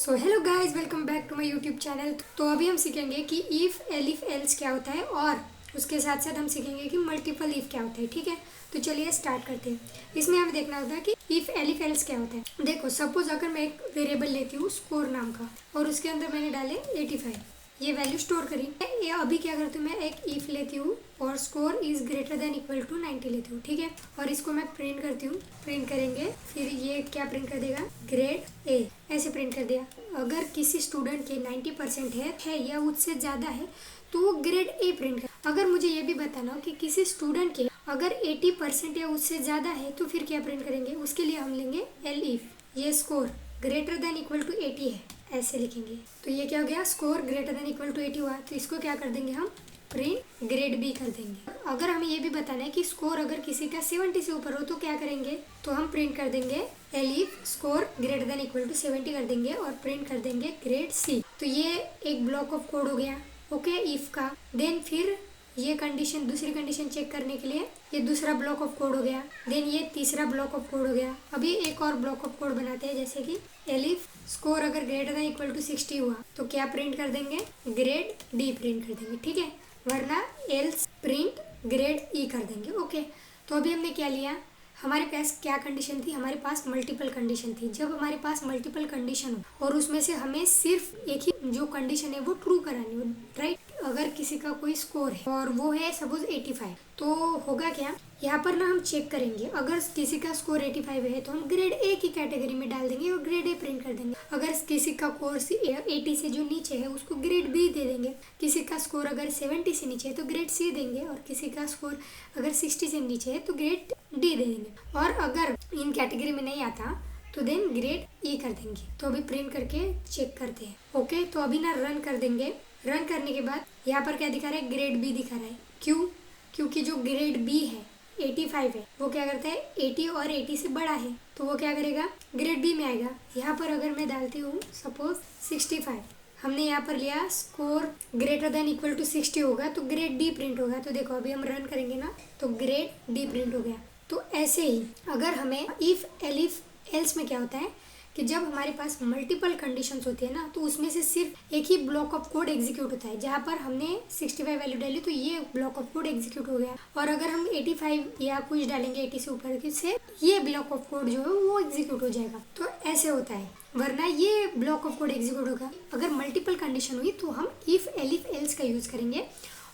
So hello guys, welcome back to my YouTube channel. तो अभी हम सीखेंगे कि इफ़ एलिफ एल्स क्या होता है और उसके साथ साथ हम सीखेंगे कि मल्टीपल इफ़ क्या होता है। ठीक है, तो चलिए स्टार्ट करते हैं। इसमें हमें देखना होता है कि इफ़ एलिफ एल्स क्या होता है। देखो, सपोज अगर मैं एक वेरिएबल लेती हूँ स्कोर नाम का और उसके अंदर मैंने डाले 85, ये वैल्यू स्टोर करी। ये अभी क्या करती हूँ, मैं एक इफ लेती हूँ और score is greater than equal to 90 लेती हूँ। ठीक है, और इसको मैं प्रिंट करती हूँ। प्रिंट करेंगे, फिर ये क्या प्रिंट कर देगा, ग्रेड ए, ऐसे प्रिंट कर दिया। अगर किसी स्टूडेंट के 90% है या उससे ज़्यादा है तो वो ग्रेड ए प्रिंट कर। अगर मुझे ये भी बताना हो कि किसी स्टूडेंट के अगर 80% या उससे ज़्यादा है तो फिर क्या प्रिंट करेंगे, उसके लिए हम लेंगे एल इफ ये score greater than equal to 80 है, ऐसे लिखेंगे। तो ये क्या हो गया, score greater than equal to 80 हुआ, तो इसको क्या कर देंगे हम, प्रिंट ग्रेड बी कर देंगे। अगर हमें ये भी बताना है कि स्कोर अगर किसी का 70 से ऊपर हो तो क्या करेंगे, तो हम प्रिंट कर देंगे elif score greater than equal to 70 कर देंगे और प्रिंट कर देंगे ग्रेड सी। तो ये एक ब्लॉक ऑफ कोड हो गया, ओके, इफ का। देन फिर ये कंडीशन, दूसरी कंडीशन चेक करने के लिए ये दूसरा ब्लॉक ऑफ कोड हो गया। देन ये तीसरा ब्लॉक ऑफ कोड हो गया। अभी एक और ब्लॉक ऑफ कोड बनाते हैं, जैसे कि एलिफ स्कोर अगर ग्रेटर देन इक्वल टू 60 हुआ तो क्या प्रिंट कर देंगे, ग्रेड डी प्रिंट कर देंगे। ठीक है, वरना एल्स प्रिंट ग्रेड ई कर देंगे। ओके, तो अभी हमने क्या लिया, हमारे पास क्या कंडीशन थी, हमारे पास मल्टीपल कंडीशन थी। जब हमारे पास मल्टीपल कंडीशन हो और उसमें से हमें सिर्फ एक ही जो कंडीशन है वो ट्रू करानी हो, राइट। अगर किसी का कोई स्कोर है और वो है सपोज 85, तो होगा क्या, यहाँ पर ना हम चेक करेंगे। अगर किसी का स्कोर 85 है तो हम ग्रेड ए की कैटेगरी में डाल देंगे और ग्रेड ए प्रिंट कर देंगे। अगर किसी का कोर्स 80 से जो नीचे है उसको ग्रेड बी दे देंगे। किसी का स्कोर अगर 70 से नीचे है तो ग्रेड सी देंगे, और किसी का स्कोर अगर 60 से नीचे है तो ग्रेड डी दे देंगे। और अगर इन कैटेगरी में नहीं आता तो देन ग्रेड ई कर देंगे। तो अभी प्रिंट करके चेक करते हैं। ओके, तो अभी ना रन कर देंगे। रन करने के बाद यहाँ पर क्या दिखा रहा है, ग्रेड बी दिखा रहा है। क्यों, क्योंकि जो ग्रेड बी है 85 है वो क्या करता है, 80 और 80 से बड़ा है, तो वो क्या करेगा, ग्रेड बी में आएगा। यहाँ पर अगर मैं डालती हूँ सपोज 65, हमने यहाँ पर लिया score greater than equal to 60 होगा तो ग्रेड डी प्रिंट होगा। तो देखो अभी हम रन करेंगे ना तो ग्रेड डी प्रिंट हो गया। तो ऐसे ही अगर हमें इफ एलिफ एल्स में क्या होता है कि जब हमारे पास मल्टीपल कंडीशंस होती है ना तो उसमें से सिर्फ एक ही ब्लॉक ऑफ कोड एग्जीक्यूट होता है। जहाँ पर हमने 65 वैल्यू डाली तो ये ब्लॉक ऑफ कोड एग्जीक्यूट हो गया, और अगर हम 85 या कुछ डालेंगे 80 से ऊपर से ये ब्लॉक ऑफ कोड जो है वो एग्जीक्यूट हो जाएगा। तो ऐसे होता है, वरना ये ब्लॉक ऑफ कोड एग्जीक्यूट होगा। अगर मल्टीपल कंडीशन हुई तो हम इफ एलिफ एल्स का यूज करेंगे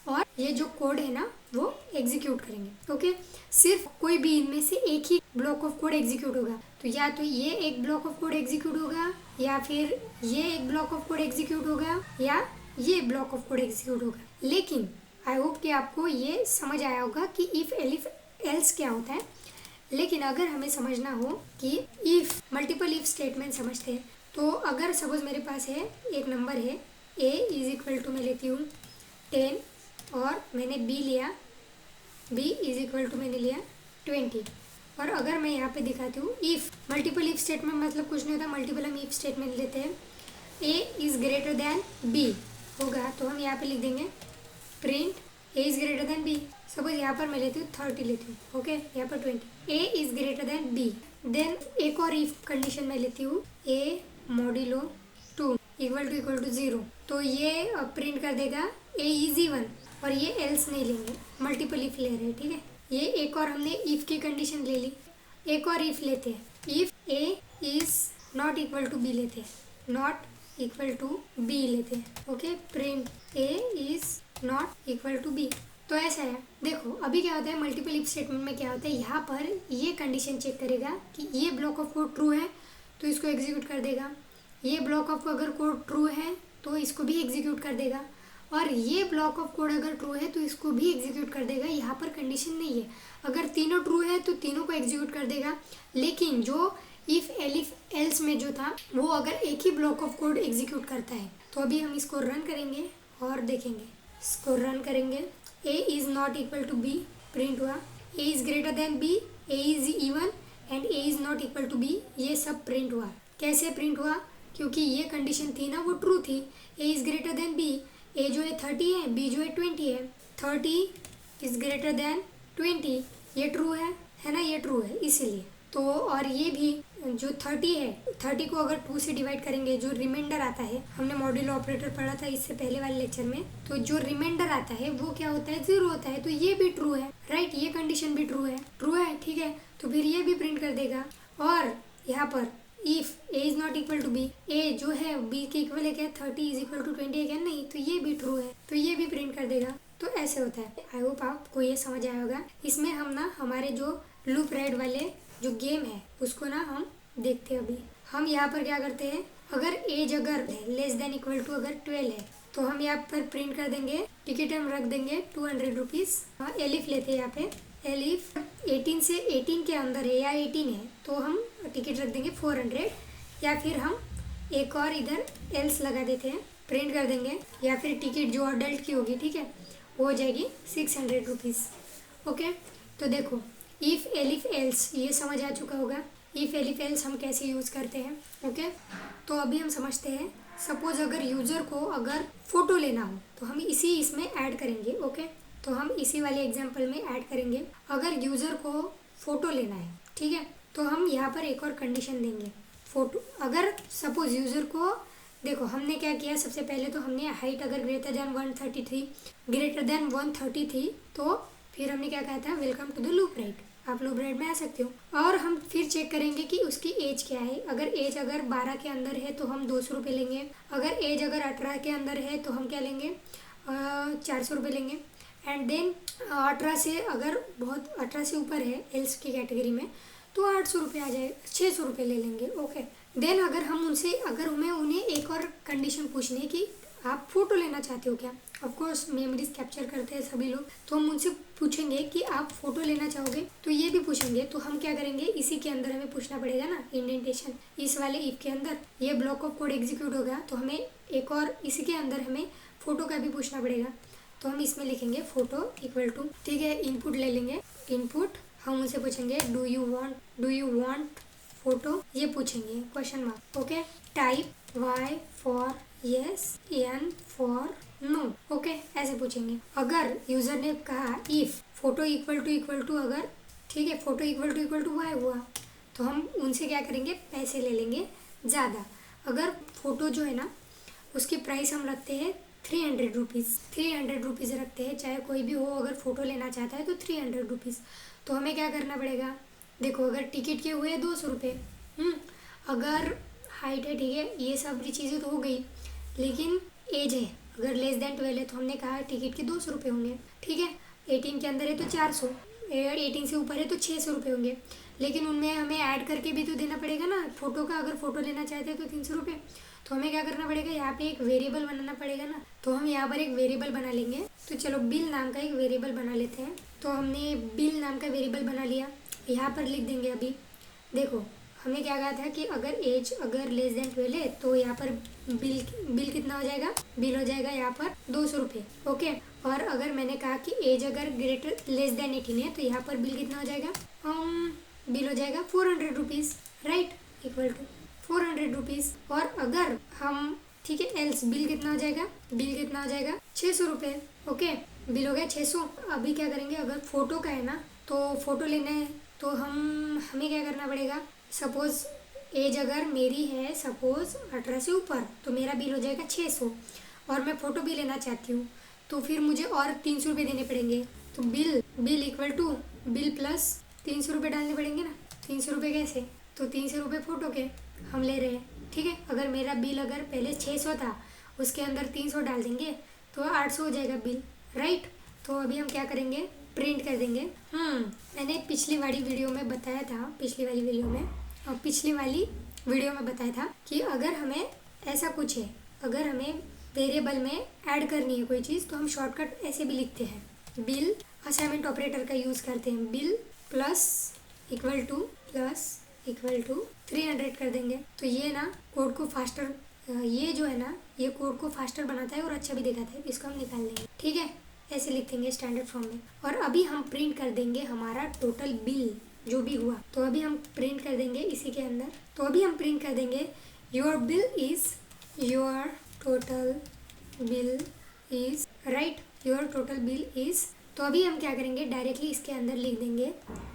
और ये जो कोड है ना वो एग्जीक्यूट करेंगे। ओके, सिर्फ कोई भी इनमें से एक ही ब्लॉक ऑफ कोड एग्जीक्यूट होगा। तो या तो ये एक ब्लॉक ऑफ कोड एग्जीक्यूट होगा, या फिर ये एक ब्लॉक ऑफ कोड एग्जीक्यूट होगा, या ये ब्लॉक ऑफ कोड एग्जीक्यूट होगा। लेकिन आई होप कि आपको ये समझ आया होगा कि इफ एलिफ एल्स क्या होता है। लेकिन अगर हमें समझना हो कि इफ मल्टीपल इफ स्टेटमेंट समझते हैं, तो अगर सपोज मेरे पास है एक नंबर है a इज इक्वल टू, मैं लेती हूँ 10 और मैंने b लिया, b इज इक्वल टू मैंने लिया 20। और अगर मैं यहाँ पे दिखाती हूँ इफ मल्टीपल इफ स्टेटमेंट, मतलब कुछ नहीं होता, मल्टीपल हम इफ स्टेटमेंट लेते हैं। a is greater than b होगा तो हम यहाँ पे लिख देंगे print a is greater than b। Suppose यहाँ पर मैं लेती हूँ 30 लेती हूँ, ओके, यहाँ पर 20, a is greater than b। Then एक और इफ कंडीशन में लेती हूँ a मॉड्यूलो 2 इक्वल टू 0, तो ये प्रिंट कर देगा a इज इवन, और ये एल्स नहीं लेंगे, मल्टीपल इफ ले रहे हैं। ठीक है, ये एक और हमने इफ की कंडीशन ले ली। एक और इफ लेते हैं, if a is not equal to b लेते हैं, नॉट इक्वल टू b लेते हैं। Okay, print a is not equal to b। तो ऐसा है, देखो अभी क्या होता है मल्टीपल इफ स्टेटमेंट में क्या होता है, यहाँ पर ये कंडीशन चेक करेगा कि ये ब्लॉक ऑफ कोड ट्रू है तो इसको एग्जीक्यूट कर देगा, ये ब्लॉक ऑफ अगर कोड ट्रू है तो इसको भी एग्जीक्यूट कर देगा, और ये ब्लॉक ऑफ कोड अगर ट्रू है तो इसको भी एग्जीक्यूट कर देगा। यहाँ पर कंडीशन नहीं है, अगर तीनों ट्रू है तो तीनों को एग्जीक्यूट कर देगा। लेकिन जो इफ एलिफ एल्स में जो था वो अगर एक ही ब्लॉक ऑफ कोड एग्जीक्यूट करता है। तो अभी हम इसको रन करेंगे और देखेंगे, इसको रन करेंगे, a is not equal to b print हुआ, a is greater than b, a is even and a is not equal to b, ये सब प्रिंट हुआ। कैसे प्रिंट हुआ, क्योंकि ये कंडीशन थी ना वो ट्रू थी, a is greater than b, a जो है 30 है, b जो है 20 है, 30 इज ग्रेटर देन 20, ये ट्रू है ना, ये ट्रू है इसीलिए। तो और ये भी जो 30 है, 30 को अगर 2 से डिवाइड करेंगे, जो रिमाइंडर आता है, हमने मॉड्यूलो ऑपरेटर पढ़ा था इससे पहले वाले लेक्चर में, तो जो रिमाइंडर आता है वो क्या होता है, 0 होता है। तो ये भी ट्रू है, राइट, ये कंडीशन भी ट्रू है, ठीक है। तो फिर ये भी प्रिंट कर देगा। और यहाँ पर if a is not equal to b, a जो है b के इक्वल है क्या, 30 इज इक्वल टू 20 है क्या, नहीं, तो ये भी ट्रू है, तो ये भी प्रिंट कर देगा। तो ऐसे होता है। आई होप आपको ये समझ आया होगा। इसमें हम ना हमारे जो लूप राइड वाले जो गेम है उसको ना हम देखते हैं। अभी हम यहाँ पर क्या करते हैं, अगर एज अगर लेस देन इक्वल टू अगर 12 है तो हम यहाँ पर प्रिंट कर देंगे, टिकट हम रख देंगे 200 रुपीज़। एलिफ लेते हैं यहाँ पे, एलिफ 18 से 18 के अंदर है या 18 है तो हम टिकट रख देंगे 400, या फिर हम एक और इधर एल्स लगा देते हैं, प्रिंट कर देंगे, या फिर टिकट जो अडल्ट की होगी, ठीक है, वो हो जाएगी 600 रुपीज़। ओके, तो देखो इफ़ एलिफ एल्स ये समझ आ चुका होगा। इफ़ एलिफ एल्स हम कैसे यूज़ करते हैं। ओके, तो अभी हम समझते हैं। सपोज अगर यूज़र को अगर फ़ोटो लेना हो तो हम इसमें ऐड करेंगे। ओके, तो हम इसी वाले एग्जांपल में ऐड करेंगे। अगर यूज़र को फ़ोटो लेना है, ठीक है, तो हम यहाँ पर एक और कंडीशन देंगे। फ़ोटो अगर सपोज यूज़र को, देखो हमने क्या किया, सबसे पहले तो हमने हाइट अगर ग्रेटर देन 130 थी तो फिर हमने क्या कहा था, welcome to the loop ride, आप लूप राइड में आ सकते हो। और हम फिर चेक करेंगे कि उसकी एज क्या है। अगर एज अगर 12 के अंदर है तो हम 200 रुपये लेंगे। अगर एज अगर 18 के अंदर है तो हम क्या लेंगे, 400 रुपये लेंगे। एंड देन 18 से अगर बहुत 18 से ऊपर है एल्स की कैटेगरी में तो 800 रुपये आ जाएगा, 600 रुपये ले लेंगे। ओके, देन अगर हम उनसे अगर हमें उन्हें एक और कंडीशन पूछनी है कि आप फ़ोटो लेना चाहते हो क्या, ऑफकोर्स मेमोरीज कैप्चर करते हैं सभी लोग, तो हम उनसे पूछेंगे कि आप फ़ोटो लेना चाहोगे, तो ये भी पूछेंगे। तो हम क्या करेंगे, इसी के अंदर हमें पूछना पड़ेगा ना, इंडेंटेशन इस वाले इफ के अंदर ये ब्लॉक ऑफ कोड एग्जीक्यूट होगा तो हमें एक और इसी के अंदर हमें फ़ोटो का भी पूछना पड़ेगा। तो हम इसमें लिखेंगे फ़ोटो इक्वल टू, ठीक है, इनपुट ले लेंगे। इनपुट हम उनसे पूछेंगे डू यू वांट फोटो, ये पूछेंगे question mark. Okay, type Y for yes, N for no. Okay, ऐसे पूछेंगे। अगर यूजर ने कहा इफ फोटो इक्वल टू अगर, ठीक है, फोटो इक्वल टू वाई हुआ तो हम उनसे क्या करेंगे, पैसे ले लेंगे ज़्यादा। अगर फोटो जो है ना उसकी प्राइस हम रखते हैं 300 रुपीज़ रखते हैं, चाहे कोई भी हो, अगर फ़ोटो लेना चाहता है तो 300 रुपीज़। तो हमें क्या करना पड़ेगा, देखो अगर टिकट के हुए 200 रुपये, अगर हाइट है, ठीक है, ये सब चीज़ें तो हो गई, लेकिन एज है अगर लेस देन 12 है तो हमने कहा टिकट के 200 रुपये होंगे, ठीक है। 18 के अंदर है तो 400, 18 से ऊपर है तो 600 रुपये होंगे, लेकिन उनमें हमें ऐड करके भी तो देना पड़ेगा ना फ़ोटो का। अगर फ़ोटो लेना चाहते हैं तो 300 रुपये, तो हमें क्या करना पड़ेगा, यहाँ पे एक वेरिएबल बनाना पड़ेगा ना। तो हम यहाँ पर एक वेरिएबल बना लेंगे। तो चलो बिल नाम का एक वेरिएबल बना लेते हैं। तो हमने बिल नाम का वेरिएबल बना लिया, यहाँ पर लिख देंगे। अभी देखो हमने क्या कहा था कि अगर एज अगर लेस देन 12 है तो यहाँ पर बिल कितना हो जाएगा, बिल हो जाएगा यहाँ पर 200 रुपये। ओके, और अगर मैंने कहा कि एज अगर ग्रेटर लेस देन 18 है तो यहाँ पर बिल कितना हो जाएगा, बिल हो जाएगा 400 rupees, right, equal to 400 rupees. और अगर हम, ठीक है, एल्स बिल कितना हो जाएगा, 600 रुपये। ओके, बिल हो गया 600। अभी क्या करेंगे, अगर फ़ोटो का है ना तो फ़ोटो लेना है तो हमें क्या करना पड़ेगा, सपोज़ एज अगर मेरी है सपोज़ 18 से ऊपर तो मेरा बिल हो जाएगा 600, और मैं फ़ोटो भी लेना चाहती हूँ तो फिर मुझे और 300 रुपये देने पड़ेंगे। तो bill equal to bill plus 300 रुपये डालने पड़ेंगे ना। 300 रुपये कैसे, तो 300 रुपये फ़ोटो के हम ले रहे हैं, ठीक है। अगर मेरा बिल अगर पहले 600 था उसके अंदर 300 डाल देंगे तो 800 हो जाएगा बिल, राइट। तो अभी हम क्या करेंगे, प्रिंट कर देंगे। मैंने पिछली वाली वीडियो में बताया था कि अगर हमें ऐसा कुछ है, अगर हमें वेरिएबल में ऐड करनी है कोई चीज़ तो हम शॉर्टकट ऐसे भी लिखते हैं, बिल असाइनमेंट ऑपरेटर का यूज़ करते हैं, बिल प्लस इक्वल टू 300 कर देंगे। तो ये ना कोड को फास्टर, ये जो है ना ये कोड को फास्टर बनाता है और अच्छा भी दिखाता है। इसको हम निकाल देंगे, ठीक है, ऐसे लिख देंगे स्टैंडर्ड फॉर्म में। और अभी हम प्रिंट कर देंगे हमारा टोटल बिल जो भी हुआ। तो अभी हम प्रिंट कर देंगे इसी के अंदर। तो अभी हम प्रिंट कर देंगे your total bill is right, your total bill is. तो अभी हम क्या करेंगे, डायरेक्टली इसके अंदर लिख देंगे।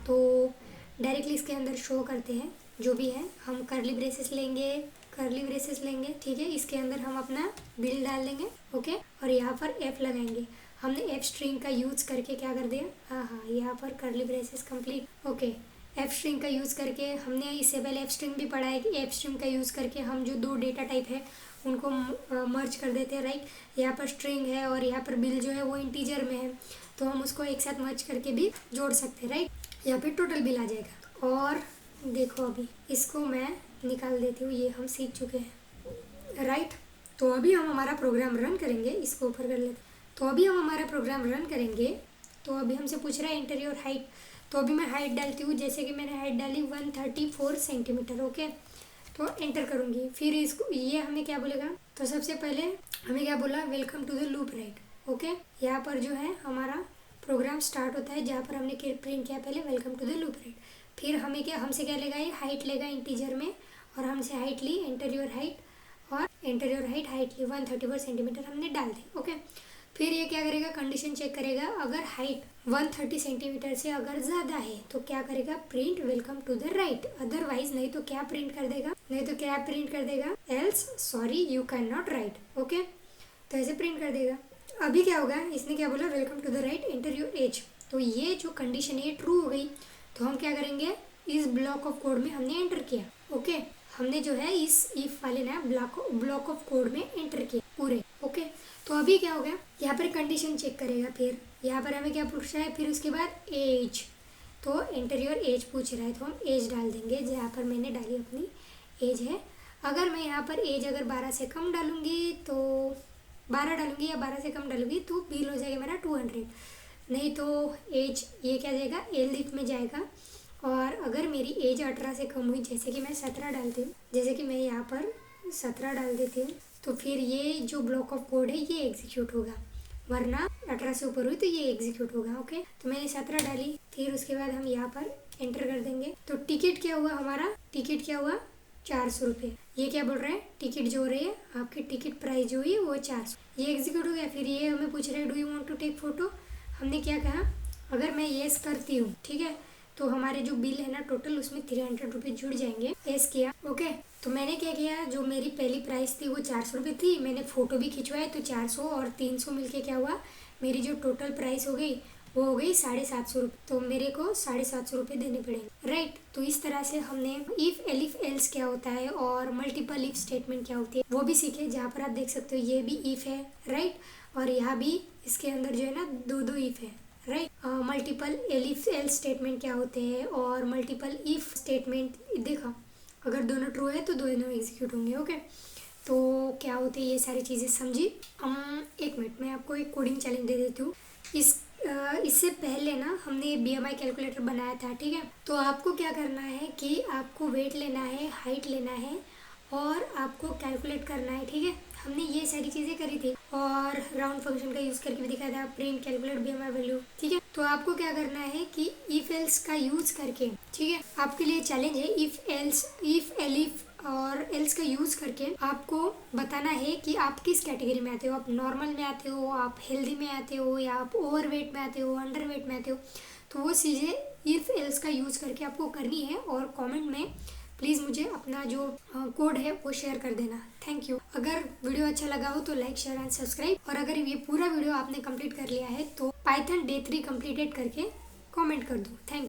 तो डायरेक्टली इसके अंदर शो करते हैं जो भी है हम कर्ली ब्रेसेस लेंगे, ठीक है। इसके अंदर हम अपना बिल डाल देंगे, ओके। और यहाँ पर एफ लगाएंगे। हमने एफ स्ट्रिंग का यूज करके क्या कर दिया, हाँ, यहाँ पर curly braces complete, okay. F string का यूज़ करके हमने इससे पहले एफ स्ट्रिंग भी पढ़ा है कि एफ स्ट्रिंग का यूज़ करके हम जो दो डेटा टाइप है उनको मर्ज कर देते हैं, राइट। यहाँ पर स्ट्रिंग है और यहाँ पर बिल जो है वो इंटीजर में है, तो हम उसको एक साथ मर्ज करके भी जोड़ सकते हैं, राइट। यहाँ पे टोटल बिल आ जाएगा। और देखो अभी इसको मैं निकाल देती हूँ, ये हम सीख चुके हैं, राइट। तो अभी हम हमारा प्रोग्राम रन करेंगे, इसको ऊपर कर लेते हैं। तो अभी हम हमारा प्रोग्राम रन करेंगे। तो अभी हमसे पूछ रहा है एंटर योर हाइट। तो अभी मैं हाइट डालती हूँ, जैसे कि मैंने हाइट डाली 134 सेंटीमीटर, ओके। तो एंटर करूँगी, फिर इसको ये हमें क्या बोलेगा, तो सबसे पहले हमें क्या बोला, welcome to the loop, right, okay. यहाँ पर जो है हमारा प्रोग्राम स्टार्ट होता है, जहाँ पर हमने प्रिंट किया पहले welcome to the loop, right. फिर हमसे क्या लेगा, ये हाइट लेगा इंटीजर में, और हमसे हाइट ली, एंटर योर हाइट, और एंटर योर हाइट ली 134 सेंटीमीटर हमने डाल दी, ओके। फिर ये क्या करेगा, कंडीशन चेक करेगा, अगर हाइट 130 सेंटीमीटर से अगर ज़्यादा है तो क्या करेगा, print welcome to the right. Otherwise नहीं तो क्या प्रिंट कर देगा, else sorry you can not right, okay. तो ऐसे प्रिंट कर देगा। अभी क्या होगा, इसने क्या बोला, welcome to the right, enter your age. तो ये जो कंडीशन है ट्रू हो गई। तो हम क्या करेंगे, इस ब्लॉक ऑफ कोड में हमने एंटर किया, ओके। हमने जो है इस इफ वाले ना ब्लॉक ऑफ कोड में एंटर किया पूरे, ओके। तो अभी क्या हो गया, यहाँ पर कंडीशन चेक करेगा, फिर यहाँ पर हमें क्या पूछ रहा है, फिर उसके बाद एज। तो एंटर योर एज पूछ रहा है, तो हम एज डाल देंगे, जहाँ पर मैंने डाली अपनी एज है। अगर मैं यहाँ पर एज अगर 12 से कम डालूंगी तो 12 डालूंगी या 12 से कम डालूंगी तो बिल हो जाएगा मेरा 200। नहीं तो एज ये क्या जाएगा, एल में जाएगा। और अगर मेरी एज 18 से कम हुई, जैसे कि मैं 17 डालती हूँ, जैसे कि मैं यहाँ पर 17 डाल देती हूँ, तो फिर ये जो ब्लॉक ऑफ कोड है ये एग्जीक्यूट होगा, वरना 18 से ऊपर हुई तो ये एग्जीक्यूट होगा, ओके। तो मैंने 17 डाली, फिर उसके बाद हम यहाँ पर एंटर कर देंगे। तो टिकट क्या हुआ हमारा, 400 रुपये। ये क्या बोल रहा है, टिकट जो हो रही है आपकी टिकट प्राइस जो हुई है वो 400, ये एग्जीक्यूट हो गया। फिर ये हमें पूछ रहा है do you want to take photo. हमने क्या कहा, अगर मैं येस करती हूँ, ठीक है, तो हमारे जो बिल है ना टोटल उसमें 300 रुपये जुड़ जाएंगे। येस किया, ओके। तो मैंने क्या किया, जो मेरी पहली प्राइस थी वो 400 रुपये थी, मैंने फ़ोटो भी खिंचवाए, तो 400 और 300 मिलके क्या हुआ, मेरी जो टोटल प्राइस हो गई वो हो गई 750 रुपये। तो मेरे को 750 रुपये देने पड़ेंगे, राइट। तो इस तरह से हमने इफ एलिफ एल्स क्या होता है और मल्टीपल इफ स्टेटमेंट क्या होती है वो भी सीखे, जहाँ पर आप देख सकते हो ये भी इफ है, राइट। और यहाँ भी इसके अंदर जो है ना दो इफ है, right. Multiple elif else statement क्या होते हैं और मल्टीपल इफ स्टेटमेंट देखा, अगर दोनों ट्रू है तो दोनों एग्जीक्यूट होंगे, ओके। तो क्या होते हैं ये सारी चीज़ें समझी। एक मिनट मैं आपको एक कोडिंग चैलेंज दे देती हूँ। इससे पहले ना हमने BMI कैलकुलेटर बनाया था, ठीक है। तो आपको क्या करना है कि आपको वेट लेना है, हाइट लेना है और आपको कैलकुलेट करना है, ठीक है। हमने ये सारी चीज़ें करी थी और राउंड फंक्शन का यूज़ करके भी दिखाया था, प्रिंट कैलकुलेट BMI वैल्यू, ठीक है। तो आपको क्या करना है कि इफ एल्स का यूज़ करके, ठीक है, आपके लिए चैलेंज है, इफ एलिफ और एल्स का यूज़ करके आपको बताना है कि आप किस कैटेगरी में आते हो, आप नॉर्मल में आते हो, आप हेल्दी में आते हो, या आप ओवरवेट में आते हो, अंडरवेट में आते हो। तो वो चीज़ें इफ एल्स का यूज़ करके आपको करनी है और कमेंट में प्लीज़ मुझे अपना जो कोड है वो शेयर कर देना। Thank you. अगर वीडियो अच्छा लगा हो तो लाइक, शेयर एंड सब्सक्राइब। और अगर ये पूरा वीडियो आपने कंप्लीट कर लिया है तो पाइथन डे 3 कंप्लीटेड करके कमेंट कर दो। Thank you.